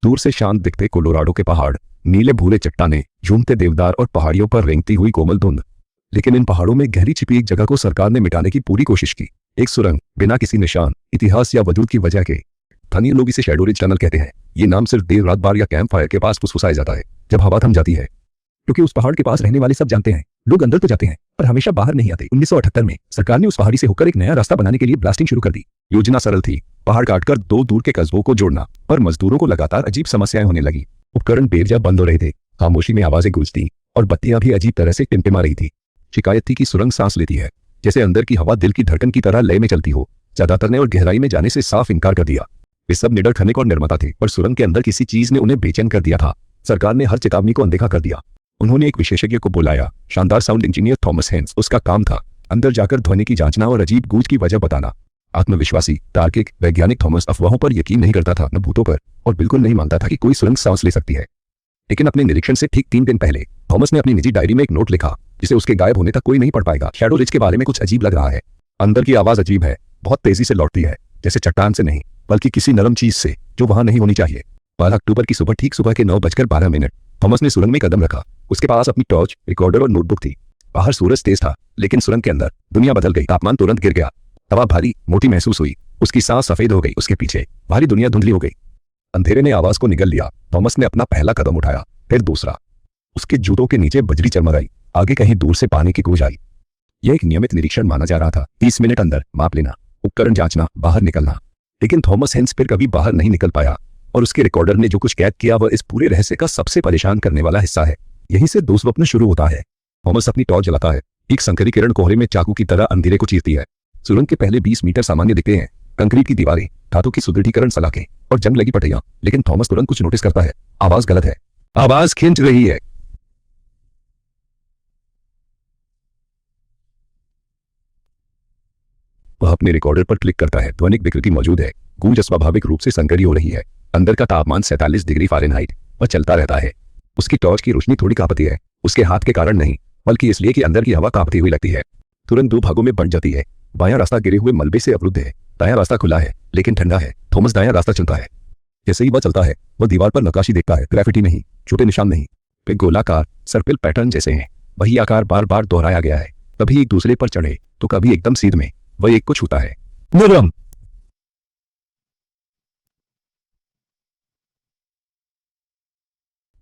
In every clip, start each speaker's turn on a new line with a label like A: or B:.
A: दूर से शांत दिखते कोलोराडो के पहाड़, नीले भूरे चट्टाने, झूमते देवदार और पहाड़ियों पर रेंगती हुई कोमल धुंध। लेकिन इन पहाड़ों में गहरी छिपी एक जगह को सरकार ने मिटाने की पूरी कोशिश की। एक सुरंग, बिना किसी निशान, इतिहास या वजूद की वजह के। स्थानीय लोग इसे शैडो रिज टनल कहते हैं। ये नाम सिर्फ देर रात बार या कैंप फायर के पास फुसफुसाया जाता है जब हवा थम जाती है, क्योंकि उस पहाड़ के पास रहने वाले सब जानते हैं लोग अंदर तो जाते हैं पर हमेशा बाहर नहीं आते। 1978 में सरकार ने उस पहाड़ी से होकर एक नया रास्ता बनाने के लिए ब्लास्टिंग शुरू कर दी। योजना सरल थी, पहाड़ काटकर 2 दूर के कस्बों को जोड़ना, पर मजदूरों को लगातार अजीब समस्याएं होने लगी। उपकरण बेवजह बंद हो रहे थे, खामोशी में आवाजें गूंजती और बत्तियां भी अजीब तरह से टिमटिमा रही थी। शिकायत थी कि सुरंग सांस लेती है, जैसे अंदर की हवा दिल की धड़कन की तरह लय में चलती हो। ज्यादातर ने और गहराई में जाने से साफ इनकार कर दिया। वे सब निडर खनिक और निर्माता थे, पर सुरंग के अंदर किसी चीज ने उन्हें बेचैन कर दिया था। सरकार ने हर चेतावनी को अनदेखा कर दिया। उन्होंने एक विशेषज्ञ को बुलाया, शानदार साउंड इंजीनियर थॉमस हेंस। उसका काम था अंदर जाकर ध्वनि की जांचना और अजीब गूंज की वजह बताना। आत्मविश्वासी, तार्किक, वैज्ञानिक थॉमस अफवाहों पर यकीन नहीं करता था, न भूतों पर, और बिल्कुल नहीं मानता था कि कोई सुरंग सांस ले सकती है। लेकिन अपने निरीक्षण से ठीक 3 दिन पहले थॉमस ने अपनी निजी डायरी में एक नोट लिखा, जिसे उसके गायब होने तक कोई नहीं पढ़ पाएगा। शैडो रिज के बारे में कुछ अजीब लग रहा है। अंदर की आवाज अजीब है, बहुत तेजी से लौटती है, जैसे चट्टान से नहीं बल्कि किसी नरम चीज से जो वहां नहीं होनी चाहिए। 12 अक्टूबर की सुबह, ठीक सुबह के 9:12 थॉमस ने सुरंग में कदम रखा। उसके पास अपनी टॉर्च, रिकॉर्डर और नोटबुक थी। बाहर सूरज तेज था, लेकिन सुरंग के अंदर दुनिया बदल गई। तापमान तुरंत गिर गया, हवा भारी मोटी महसूस हुई, उसकी सांस सफेद हो गई। उसके पीछे भारी दुनिया धुंधली हो गई। अंधेरे ने आवाज को निगल लिया। थॉमस ने अपना पहला कदम उठाया, फिर दूसरा। उसके जूतों के नीचे बजरी चरमराई। आगे कहीं दूर से पानी की गूंज आई। यह एक नियमित निरीक्षण माना जा रहा था। 30 मिनट अंदर माप लेना, उपकरण जांचना, बाहर निकलना। लेकिन थॉमस हेंस फिर कभी बाहर नहीं निकल पाया, और उसके रिकॉर्डर ने जो कुछ कैद किया वह इस पूरे रहस्य का सबसे परेशान करने वाला हिस्सा है। यहीं से दुस्वप्न शुरू होता है। थॉमस अपनी टॉर्च जलाता है। एक संकरी किरण कोहरे में चाकू की तरह अंधेरे को चीरती है। सुरंग के पहले 20 मीटर सामान्य दिखते हैं, कंक्रीट की दीवारें, धातु की सुदृढ़ीकरण सलाखें और जंग लगी पटरियां। लेकिन थॉमस तुरंत कुछ नोटिस करता है। आवाज गलत है, आवाज खींच रही है। वह अपने रिकॉर्डर पर क्लिक करता है। ध्वनिक विकृति मौजूद है, गूंज अस्वाभाविक रूप से संकरी हो रही है। अंदर का तापमान 47 डिग्री फ़ारेनहाइट वह चलता रहता है। उसकी टॉर्च की रोशनी थोड़ी कांपती है, उसके हाथ के कारण नहीं बल्कि इसलिए कि अंदर की हवा कांपती हुई लगती है। तुरंत 2 भागों में बंट जाती है। बायां रास्ता गिरे हुए मलबे से अवरुद्ध है, दायां रास्ता खुला है लेकिन ठंडा है। थॉमस दायां रास्ता चुनता है। जैसे ही वह चलता है, वह दीवार पर नक्काशी देखता है। ग्राफिटी नहीं, छोटे निशान नहीं, वे गोलाकार सर्पिल पैटर्न जैसे हैं। वही आकार बार बार दोहराया गया है, कभी एक दूसरे पर चढ़े तो कभी एकदम सीध में। वह एक को छूता है, नरम।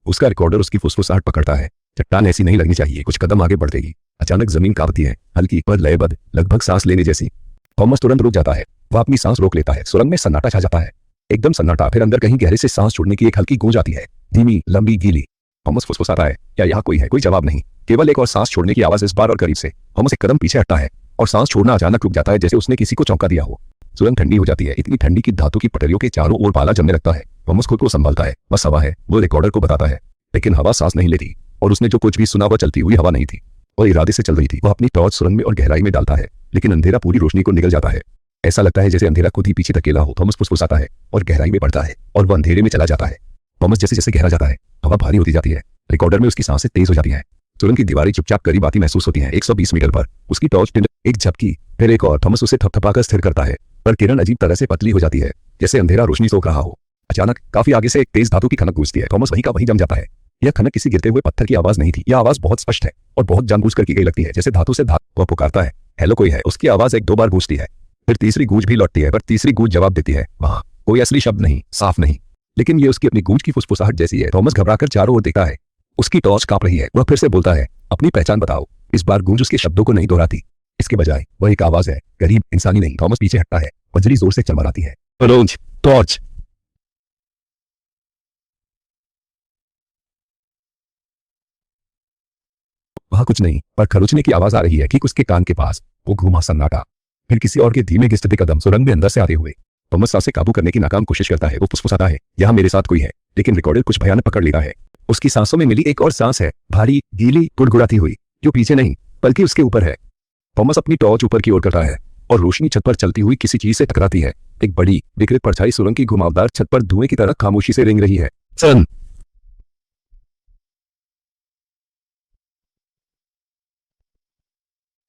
A: उसका रिकॉर्डर उसकी फुसफुसाहट पकड़ता है। चट्टान ऐसी नहीं लगनी चाहिए, कुछ कदम आगे बढ़ देगी। अचानक जमीन कांपती है, हल्की पर लयबद्ध, लगभग सांस लेने जैसी। थॉमस तुरंत रुक जाता है। वह अपनी सांस रोक लेता है। सुरंग में सन्नाटा छा जाता है, एकदम सन्नाटा। फिर अंदर कहीं गहरे से सांस छोड़ने की एक हल्की गूंज आती है, धीमी, लंबी, गीली। थॉमस फुसफुसाता है, क्या यहाँ कोई है? कोई जवाब नहीं, केवल एक और सांस छोड़ने की आवाज इस बार और करीब से। थॉमस एक कदम पीछे हटता है और सांस छोड़ना अचानक रुक जाता है, जैसे उसने किसी को चौंका दिया हो। सुरंग ठंडी हो जाती है, इतनी ठंडी कि धातु की पटरियों के चारों ओर पाला जमने लगता है। थॉमस खुद को संभालता है। बस हवा है, वो रिकॉर्डर को बताता है, लेकिन हवा सांस नहीं लेती। और उसने जो कुछ भी सुना वह चलती हुई हवा नहीं थी, वह इरादे से चल रही थी। वह अपनी टॉर्च सुरंग में और गहराई में डालता है, लेकिन अंधेरा पूरी रोशनी को निगल जाता है। ऐसा लगता है जैसे अंधेरा खुद ही पीछे धकेला हो। थॉमस फुसफुसाता है और गहराई में बढ़ता है, और वह अंधेरे में चला जाता है। थॉमस जैसे जैसे गहरा जाता है, हवा भारी होती जाती है। रिकॉर्डर में उसकी सांसें तेज हो जाती हैं। सुरंग की दीवारें चुपचाप करीब आती महसूस होती हैं। 120 मीटर पर उसकी टॉर्च टिंड, एक झपकी, फिर एक और। थॉमस उसे थपथपाकर स्थिर करता है, पर किरण अजीब तरह से पतली हो जाती है, जैसे अंधेरा रोशनी सोख रहा हो। अचानक काफी आगे से एक तेज धातु की खनक गूंजती है। थॉमस वहीं का वहीं जम जाता है। यह खनक किसी गिरते हुए पत्थर की आवाज नहीं थी। यह आवाज बहुत स्पष्ट है और बहुत जानबूझकर की गई लगती है, जैसे धातु से धातु। वह पुकारता है, हेलो कोई है? उसकी आवाज 1-2 बार गूंजती है, फिर तीसरी गूंज भी लौटती है, पर तीसरी गूंज जवाब देती है। वहां कोई असली शब्द नहीं, साफ नहीं, लेकिन ये उसकी अपनी गूंज की फुसफुसाहट जैसी है। थॉमस घबराकर चारों ओर देखता है। उसकी टॉर्च कांप रही है। वह फिर से बोलता है, अपनी पहचान बताओ। इस बार गूंज उसके शब्दों को नहीं दोहराती, इसके बजाय वह एक आवाज है, गरीब, इंसानी नहीं। थॉमस पीछे हटता है। बजरी जोर से चमकाती है। टॉर्च। वहां कुछ नहीं, पर खरोचने की आवाज आ रही है ठीक उसके कान के पास। वो घूमा सन्नाटा, फिर किसी और के धीमे घिसते कदम सुरंग में अंदर से आते हुए। थॉमस सांसें काबू करने की नाकाम कोशिश करता है। वो फुसफुसाता है, यहाँ मेरे साथ कोई है, लेकिन रिकॉर्डर कुछ भयानक पकड़ लेता है। उसकी सांसों में मिली एक और सांस है, भारी, गीली, गुड़गुड़ाती हुई, जो पीछे नहीं बल्कि उसके ऊपर है। थॉमस अपनी टॉर्च ऊपर की ओर करता है और रोशनी छत पर चलती हुई किसी चीज से टकराती है। एक बड़ी विकृत परछाई सुरंग की घुमावदार छत पर धुएं की तरह खामोशी से रेंग रही है। सन।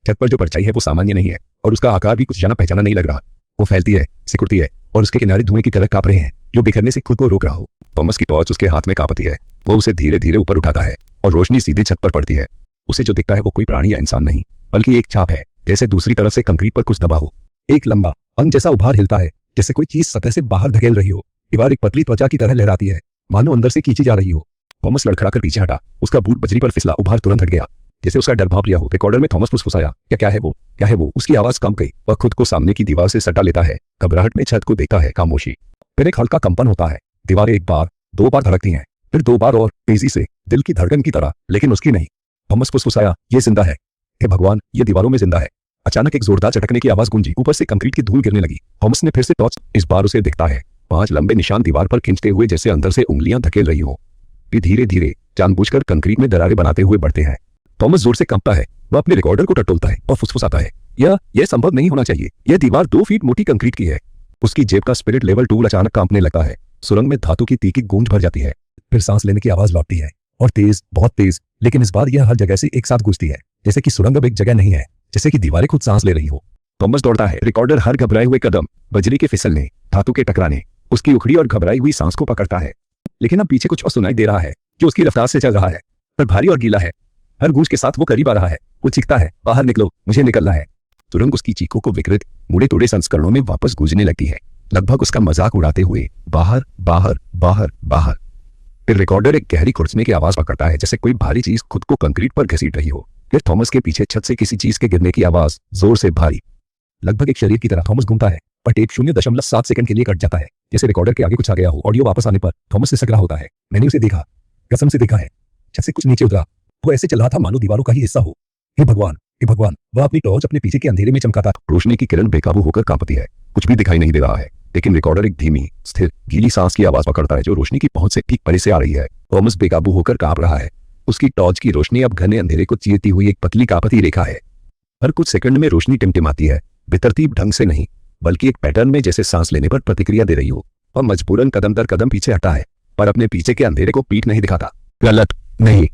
A: छत पर जो परछाई है वो सामान्य नहीं है, और उसका आकार भी कुछ जाना पहचाना नहीं लग रहा। वो फैलती है, सिकुड़ती है, और उसके किनारे धुएं की तरह कांप रहे हैं। जो बिखरने से खुद को रोक रहा हो। थॉमस की टॉर्च उसके हाथ में कांपती है। वो उसे धीरे धीरे ऊपर उठाता है और रोशनी सीधे छत पर पड़ती है। उसे जो दिखता है वो कोई प्राणी या इंसान नहीं, बल्कि एक छाप है, जैसे दूसरी तरफ से कंक्रीट पर कुछ दबा हो। एक लंबा अंग जैसा उभार हिलता है, जैसे कोई चीज सतह से बाहर धकेल रही हो। दीवार एक पतली त्वचा की तरह लहराती है, मानो अंदर से खींची जा रही हो। थॉमस लड़खड़ाकर पीछे हटा। उसका बूट बजरी पर फिसला। उभार तुरंत हट गया, जैसे उसका डर भाप लिया हो। रिकॉर्डर में थॉमस फुसफुसाया, क्या है वो, क्या है वो? उसकी आवाज कम गई। वह खुद को सामने की दीवार से सटा लेता है। घबराहट में छत को देखता है। खामोशी। फिर एक हल्का कंपन होता है। दीवारें एक बार, दो बार धड़कती हैं, फिर दो बार और तेजी से, दिल की धड़कन की तरह, लेकिन उसकी नहीं। थॉमस फुसफुसाया, ये जिंदा है। हे भगवान, ये दीवारों में जिंदा है। अचानक एक जोरदार चटकने की आवाज गूंजी। ऊपर से कंक्रीट की धूल गिरने लगी। थॉमस ने फिर से टॉर्च। इस बार उसे दिखता है 5 लंबे निशान दीवार पर खींचते हुए, जैसे अंदर से उंगलियां धकेल रही हो। वे धीरे धीरे जानबूझकर कंक्रीट में दरारें बनाते हुए बढ़ते हैं। थॉमस जोर से कंपता है। वह अपने रिकॉर्डर को टटोलता है और फुसफुसाता है, यह संभव नहीं होना चाहिए। यह दीवार 2 फीट मोटी कंक्रीट की है। उसकी जेब का स्पिरिट लेवल टूल अचानक कांपने लगता है। सुरंग में धातु की तीखी गूंज भर जाती है। फिर सांस लेने की आवाज लौटती है, और तेज, बहुत तेज, लेकिन इस बार यह हर जगह से एक साथ गूंजती है, जैसे कि सुरंग अब एक जगह नहीं है, जैसे कि दीवारें खुद सांस ले रही हो। थॉमस दौड़ता है। रिकॉर्डर हर घबराए हुए कदम, बजरी के फिसलने, धातु के टकराने, उसकी उखड़ी और घबराई हुई सांस को पकड़ता है। लेकिन अब पीछे कुछ और सुनाई दे रहा है, जो उसकी रफ्तार से चल रहा है, पर भारी और गीला है। हर गूंज के साथ वो करीब आ रहा है। वो चीखता है, बाहर निकलो, मुझे निकलना है। तुरंत उसकी चीखों को विकृत, मुड़े तोड़े संस्करणों में वापस गूंजने लगती है, लगभग उसका मजाक उड़ाते हुए, बाहर, बाहर, बाहर, बाहर। फिर रिकॉर्डर एक गहरी खुरचने की आवाज पकड़ता है, जैसे कोई भारी चीज खुद को कंक्रीट पर घसीट रही हो। फिर थॉमस के पीछे छत से किसी चीज के गिरने की आवाज, जोर से, भारी, लगभग एक शरीर की तरह। थॉमस घूमता है, पर टेप 0.7 सेकंड के लिए कट जाता है, जैसे रिकॉर्डर के आगे कुछ आ गया हो। ऑडियो वापस आने पर थॉमस से सकरा होता है, मैंने उसे देखा, कसम से देखा है। छत से कुछ नीचे उतरा। वो ऐसे चल रहा था मानो दीवारों का ही हिस्सा हो। हे भगवान, हे भगवान! वह अपनी टॉर्च अपने पीछे के अंधेरे में चमकाता। रोशनी की किरण बेकाबू होकर कांपती है। कुछ भी दिखाई नहीं दे रहा है, लेकिन रिकॉर्डर एक धीमी, स्थिर, गीली सांस की आवाज पकड़ता है, जो रोशनी की पहुंच से ठीक परे से आ रही है। थॉमस बेकाबू होकर कांप रहा है। उसकी टॉर्च की रोशनी अब घने अंधेरे को चीरती हुई एक पतली कांपती रेखा है। हर कुछ सेकंड में रोशनी टिमटिमाती है, बेतरतीब ढंग से नहीं, बल्कि एक पैटर्न में, जैसे सांस लेने पर प्रतिक्रिया दे रही हो। और मजबूरन कदम दर कदम पीछे हटा है, पर अपने पीछे के अंधेरे को पीठ नहीं दिखाता। गलत नहीं।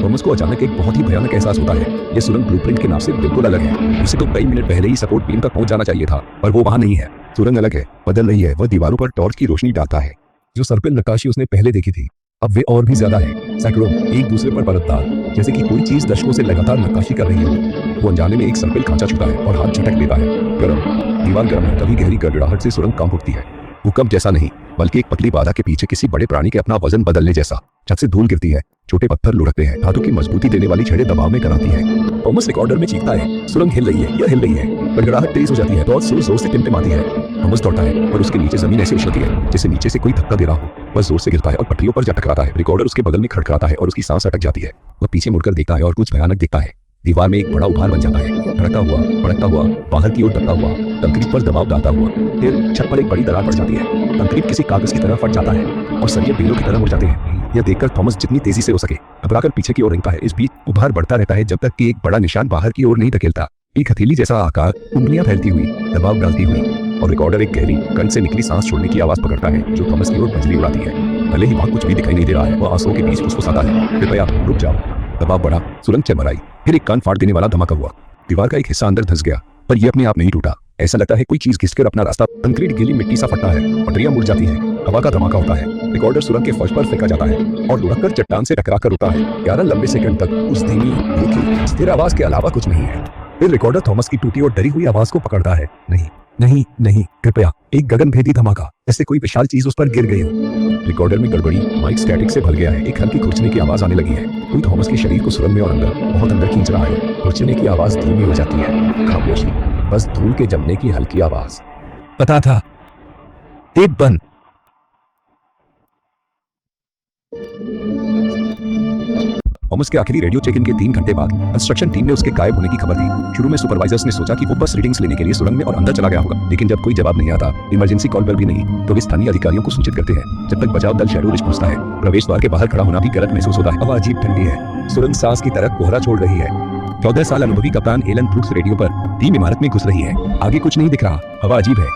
A: थॉमस को अचानक एक बहुत ही भयानक एहसास होता है। यह सुरंग ब्लूप्रिंट के नाम से बिल्कुल अलग है। उसे तो कई मिनट पहले ही सपोर्ट बीम तक पहुंच जाना चाहिए था, पर वो वहां नहीं है। सुरंग अलग है, बदल रही है। वह दीवारों पर टॉर्च की रोशनी डालता है। जो सर्पिल नक्काशी उसने पहले देखी थी, अब वे और भी ज्यादा है। सैकड़ों, एक दूसरे पर परतदार, जैसे कि कोई चीज दशकों से लगातार नक्काशी कर रही हो। वो अनजाने में एक सर्पिल खांचा छूता है और हाथ झटक लेता है। गरम, दीवार गर्म है। तभी गहरी गड़गड़ाहट से सुरंग कांप उठती है। भूकंप जैसा नहीं, बल्कि एक पतली बाधा के पीछे किसी बड़े प्राणी के अपना वजन बदलने जैसा। छत से धूल गिरती है, छोटे पत्थर लुढ़कते हैं, धातु की मजबूती देने वाली छड़ें दबाव में कराती है। थॉमस रिकॉर्डर में चीखता है, सुरंग हिल रही है, यह हिल रही है। गड़गड़ाहट तेज हो जाती है, टॉर्च जोर से टिमटिमाती है। थॉमस दौड़ता है, और उसके नीचे जमीन ऐसे उछलती है, जैसे नीचे से कोई धक्का दे रहा हो। वह जोर से गिरता है और पटरियों पर जा टकराता है। रिकॉर्डर उसके बगल में खड़खड़ाता है और उसकी सांस अटक जाती है। वह पीछे मुड़कर देखता है और कुछ भयानक दिखता है। दीवार में एक बड़ा उभार बन जाता है, धड़कता हुआ, भड़कता हुआ, बाहर की ओर धक्का हुआ, कंक्रीट पर दबाव डालता हुआ। फिर छत पर एक बड़ी दरार पड़ जाती है। कंक्रीट किसी कागज की तरह फट जाता है और सरिये बेलों की तरह मुड़ जाते हैं। यह देखकर थॉमस जितनी तेजी से हो सके घबराकर पीछे की ओर रेंगता है। इस बीच उभार बढ़ता रहता है, जब तक कि एक बड़ा निशान बाहर की ओर नहीं धकेलता। एक हथेली जैसा आकार, उंगलियां फैलती हुई, दबाव डालती हुई, और रिकॉर्डर एक गहरी, कंठ से निकली सांस छोड़ने की आवाज पकड़ता है, जो थॉमस की ओर बजरी उड़ाती है। भले ही वहां कुछ भी दिखाई नहीं दे रहा है, वह आंसुओं के बीच फुसफुसाता है, कृपया रुक जाओ। दबाव बढ़ा, सुरंग चरमराई, फिर एक कान फाड़ देने वाला धमाका हुआ। दीवार का एक हिस्सा अंदर धंस गया, पर यह अपने आप नहीं टूटा। ऐसा लगता है कोई चीज घिसकर अपना रास्ता। कंक्रीट गीली मिट्टी सा फटता है, पटरियां मुड़ जाती हैं, हवा का धमाका होता है। रिकॉर्डर सुरंग के फर्श पर फेंका जाता है और लुढ़ककर चट्टान से टकराकर रुकता है। 11 लंबे सेकंड तक उस धीमी, रुकी, स्थिर आवाज के अलावा कुछ नहीं है। फिर रिकॉर्डर थॉमस की टूटी और डरी हुई आवाज को पकड़ता है, नहीं, नहीं, नहीं, कृपया। एक गगनभेदी धमाका, जैसे कोई विशाल चीज उस पर गिर गई हो। रिकॉर्डर में गड़बड़ी, माइक स्टैटिक से भर गया है। एक हल्की खुरचने की आवाज आने लगी है। कोई थॉमस के शरीर को सुरंग में और अंदर, बहुत अंदर खींच रहा है। खुरचने की आवाज धीमी हो जाती है। खामोशी, बस धूल के जमने की हल्की आवाज। पता था, टेप बंद। थॉमस के आखिरी रेडियो चेक इन के 3 घंटे बाद कंस्ट्रक्शन टीम ने उसके गायब होने की खबर दी। शुरू में सुपरवाइजर्स ने सोचा कि वो बस रीडिंग्स लेने के लिए सुरंग में और अंदर चला गया होगा, लेकिन जब कोई जवाब नहीं आता, इमरजेंसी कॉल पर भी नहीं, तो वे स्थानीय अधिकारियों को सूचित करते हैं। जब तक बचाव दल शैडो रिच पहुंचता है, प्रवेश द्वार के बाहर खड़ा होना भी गलत महसूस होता है। हवा अजीब ठंडी है, सुरंग सांस की तरह कोहरा छोड़ रही है। 14 साल अनुभवी कप्तान एलन ब्रूक्स रेडियो पर टीम इमारत में घुस रही है। आगे कुछ नहीं दिख रहा, हवा अजीब है।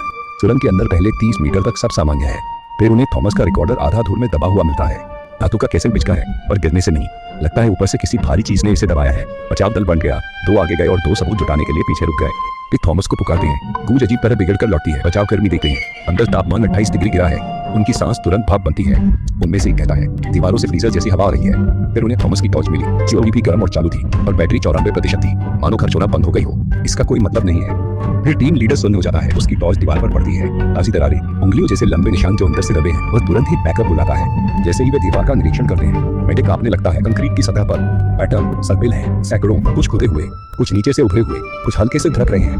A: सुरंग के अंदर पहले 30 मीटर तक सब सामान्य है, फिर उन्हें थॉमस का रिकॉर्डर आधा धूल में दबा हुआ मिलता है। धातु का कैसे बिचका है पर गिरने से नहीं, लगता है ऊपर से किसी भारी चीज ने इसे दबाया है। बचाव दल बन गया, दो आगे गए और दो सबूत जुटाने के लिए पीछे रुक गए। वे थॉमस को पुकारते हैं, गूंज अजीब तरह बिगड़ कर लौटती है। बचाव कर्मी देखते हैं, अंदर तापमान 28 डिग्री गिरा है। उनकी सांस तुरंत भाप बनती है। उनमें से एक कहता है, दीवारों से फ्रीजर जैसी हवा आ रही है। फिर उन्हें थॉमस की टॉर्च मिली, जो अभी भी गर्म और चालू थी और बैटरी 94% थी, मानो खर्च होना बंद हो गई हो। इसका कोई मतलब नहीं है। फिर टीम लीडर सुन्न हो जाता है, उसकी टॉर्च दीवार पर पड़ती है। ताजी दरारें, उंगलियों जैसे लंबे निशान जो अंदर से दबे हैं। वह तुरंत ही बैकअप बुलाता है। जैसे ही वे दीवार का निरीक्षण करते हैं, मेडिक कांपने लगता है। कंक्रीट की सतह पर पैटर्न सर्पिल है, सैकड़ों, कुछ खुदे हुए, कुछ नीचे से उभरे हुए, कुछ हल्के से धड़क रहे हैं,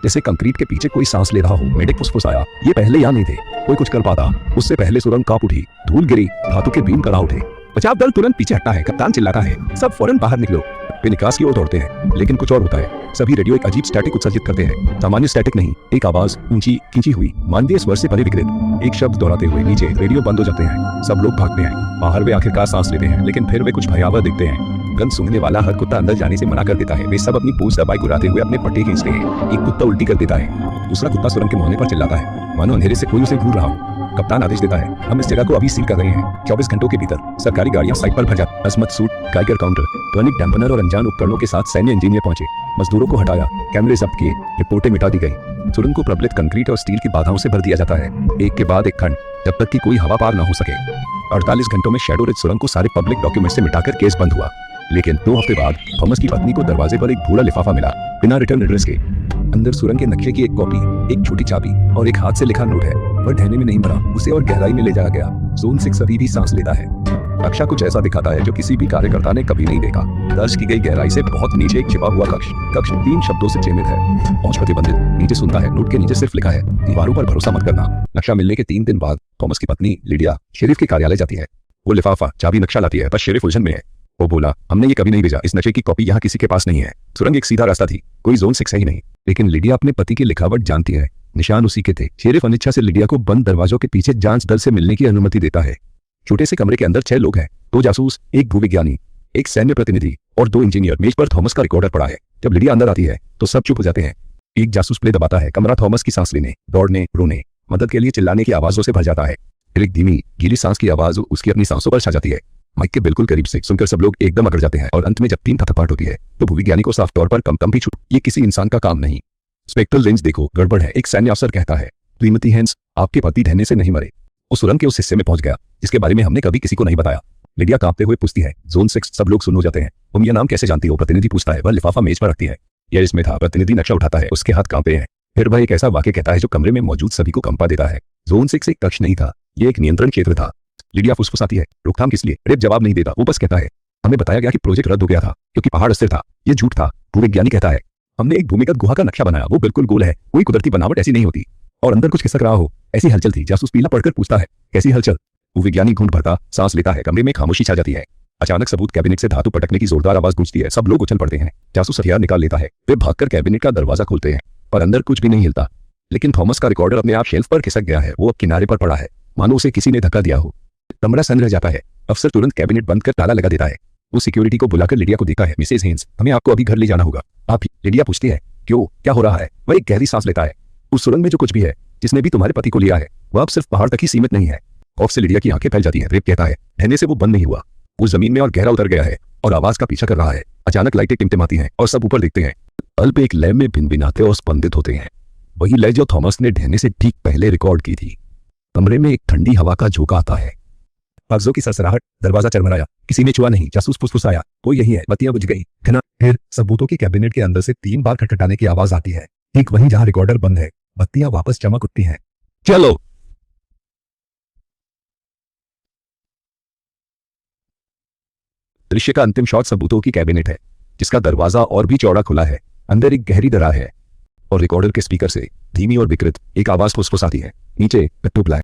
A: जैसे कंक्रीट के पीछे कोई सांस ले रहा हो। मेडिक फुसफुसाया, ये पहले यहाँ नहीं थे, कोई कुछ कर पाता। उससे पहले सुरंग कांप उठी, धूल गिरी, धातु के बीम करा उठे। बचाव दल तुरंत पीछे हटता है। कप्तान चिल्लाता है, सब फौरन बाहर निकलो। वे निकास की ओर दौड़ते हैं, लेकिन कुछ और होता है। सभी रेडियो एक अजीब स्टैटिक उत्सर्जित करते हैं। सामान्य स्टैटिक नहीं, एक आवाज ऊंची खींची हुई, मानवीय स्वर से परे विकृत। एक शब्द दोहराते हुए नीचे रेडियो बंद हो जाते हैं। सब लोग भागते हैं। बाहर वे आखिरकार सांस लेते हैं, लेकिन फिर वे कुछ भयावह दिखते हैं। गंध सूंघने वाला हर कुत्ता अंदर जाने से मना कर देता है। वे सब अपनी पूंछ दबाए गुर्राते हुए अपने पट्टे खींचते हैं। एक कुत्ता उल्टी कर देता है, दूसरा कुत्ता सुरंग के मोहने पर चिल्लाता है, मानो अंधेरे से कोई उसे घूर रहा हो। कप्तान आदेश देता है, हम इस जगह को अभी सील कर रहे हैं। 24 घंटों के भीतर सरकारी गाड़ियां साइट पर भर जाती। अजमत सूट, गाइगर काउंटर, ध्वनिक डैम्पनर और अनजान उपकरणों के साथ सैन्य इंजीनियर पहुंचे। मजदूरों को हटाया, कैमरे जब्त किए, रिपोर्टें मिटा दी गई। सुरंग को प्रबलित कंक्रीट और स्टील की बाधाओं से भर दिया जाता है, एक के बाद एक खंड, जब तक कि कोई हवा पार न हो सके। 48 घंटों में शैडो रिज सुरंग को सारे पब्लिक डॉक्यूमेंट से मिटाकर केस बंद हुआ। लेकिन 2 हफ्ते बाद थॉमस की पत्नी को दरवाजे पर एक भूरा लिफाफा मिला, बिना रिटर्न एड्रेस के। अंदर सुरंग के नक्शे की एक कॉपी, एक छोटी चाबी और एक हाथ से लिखा नोट है। वह ढहने में नहीं भरा, उसे और गहराई में ले जाया गया। जोन 6 अभी भी सांस लेता है। कक्षा कुछ ऐसा दिखाता है जो किसी भी कार्यकर्ता ने कभी नहीं देखा। दर्ज की गई गहराई से बहुत नीचे एक छिपा हुआ कक्ष। कक्ष 3 शब्दों से चिन्हित है, पहुंच प्रतिबंधित। नीचे सुनता है, नोट के नीचे सिर्फ लिखा है, दीवारों पर भरोसा मत करना। नक्शा मिलने के 3 दिन बाद थॉमस की पत्नी लिडिया शेरिफ के कार्यालय जाती है। वो लिफाफा, चाबी, नक्शा लाती है, पर शेरिफ उलझन में है। वो बोला, हमने ये कभी नहीं भेजा, इस नक्शे की कॉपी यहाँ किसी के पास नहीं है। सुरंग एक सीधा रास्ता थी, कोई जोन 6 है ही नहीं। लेकिन लिडिया अपने पति की लिखावट जानती है, निशान उसी के थे। शेरिफ अनिच्छा से लिडिया को बंद दरवाजों के पीछे जांच दल से मिलने की अनुमति देता है। छोटे से कमरे के अंदर 6 लोग हैं, 2 जासूस, एक भूविज्ञानी, एक सैन्य प्रतिनिधि और 2 इंजीनियर। मेज पर थॉमस का रिकॉर्डर पड़ा है। जब लिडिया अंदर आती है तो सब चुप हो जाते हैं। एक जासूस प्ले दबाता है। कमरा थॉमस की सांस लेने, दौड़ने, रोने, मदद के लिए चिल्लाने की आवाजों से भर जाता है। फिर एक धीमी गीली सांस की आवाज उसकी अपनी सांसों पर छा जाती है। माइक के बिल्कुल करीब से सुनकर सब लोग एकदम अकड़ जाते हैं और अंत में जब 3 थपथपाहट होती है तो भूविज्ञानी को साफ तौर पर कम भी छूट। ये किसी इंसान का काम नहीं। स्पेक्ट्रल रेंज देखो, गड़बड़ है। एक सैन्य अफसर कहता है, श्रीमती हेंस, आपके पति ढहने से नहीं मरे। वो सुरंग के उस हिस्से में पहुंच गया जिसके बारे में हमने कभी किसी को नहीं बताया। लिडिया कांपते हुए पूछती है, जोन 6। सब लोग सुन हो जाते हैं। तुम ये नाम कैसे जानती हो? प्रतिनिधि पूछता है। वह लिफाफा मेज पर रखती है। यह इसमें था। प्रतिनिधि नक्शा उठाता है, उसके हाथ कांपे हैं। फिर वह एक ऐसा वाक्य कहता है जो कमरे में मौजूद सभी को कंपा देता है। जोन 6 एक कक्ष नहीं था, ये एक नियंत्रण क्षेत्र था। लिडिया फुसफुसाती है, रोकथाम किस लिए? रेप जवाब नहीं देता। वो बस कहता है, हमें बताया गया कि प्रोजेक्ट रद्द हो गया था क्योंकि पहाड़ अस्थिर था। ये झूठ था। भूविज्ञानी कहता है, हमने एक भूमिगत गुहा का नक्शा बनाया, वो बिल्कुल गोल है, कोई कुदरती बनावट ऐसी नहीं होती। और अंदर कुछ खिसक रहा हो, ऐसी हलचल थी। जासूस पीला पढ़कर पूछता है, कैसी हलचल? भूविज्ञानी घूंट भरता सांस लेता है। कमरे में खामोशी छा जाती है। अचानक सबूत कैबिनेट से धातु पटकने की जोरदार आवाज गूंजती है। सब लोग उछल पड़ते हैं। जासूस हथियार निकाल लेता है। वे भागकर कैबिनेट का दरवाजा खोलते हैं, पर अंदर कुछ भी नहीं हिलता। लेकिन थॉमस का रिकॉर्डर अपने आप शेल्फ पर खिसक गया है। वो अब किनारे पर पड़ा है, मानो उसे किसी ने धक्का दिया हो। कमरा सन्न रह जाता है। अफसर तुरंत कैबिनेट बंद कर ताला लगा देता है। वो सिक्योरिटी को बुलाकर लिडिया को देखता है, मिसेज हेंस, हमें आपको अभी घर ले जाना होगा। आप ही? लिडिया पूछती है, क्यों, क्या हो रहा है? वह एक गहरी सांस लेता है। उस सुरंग में जो कुछ भी है, जिसने भी तुम्हारे पति को लिया है, वह अब सिर्फ पहाड़ तक ही सीमित नहीं है। खौफ से लिडिया की आंखें फैल जाती हैं। रेप कहता है, ढहने से वो बंद नहीं हुआ, वो जमीन में और गहरा उतर गया है और आवाज का पीछा कर रहा है। अचानक लाइटें टिमटिमाती हैं और सब ऊपर देखते हैं। अल्प एक लय में भिनभिनाते और स्पंदित होते हैं, वही लय जो थॉमस ने ढहने से ठीक पहले रिकॉर्ड की थी। कमरे में एक ठंडी हवा का झोंका आता है। कागजों की सरसराहट, दरवाजा चरमराया, किसी ने छुआ नहीं। जासूस फुसफुसाया, वो यही है। बत्तियां बुझ गई। घना। फिर सबूतों के कैबिनेट के अंदर से 3 बार खटखटाने की आवाज आती है, ठीक वहीं जहां रिकॉर्डर बंद है। बत्तियां वापस चमक उठती हैं। चलो। दृश्य का अंतिम शॉट सबूतों की कैबिनेट है, जिसका दरवाजा और भी चौड़ा खुला है। अंदर एक गहरी दरार है और रिकॉर्डर के स्पीकर से धीमी और विकृत एक आवाज फुसफुसाती है, नीचे कट्टू ब्लैक।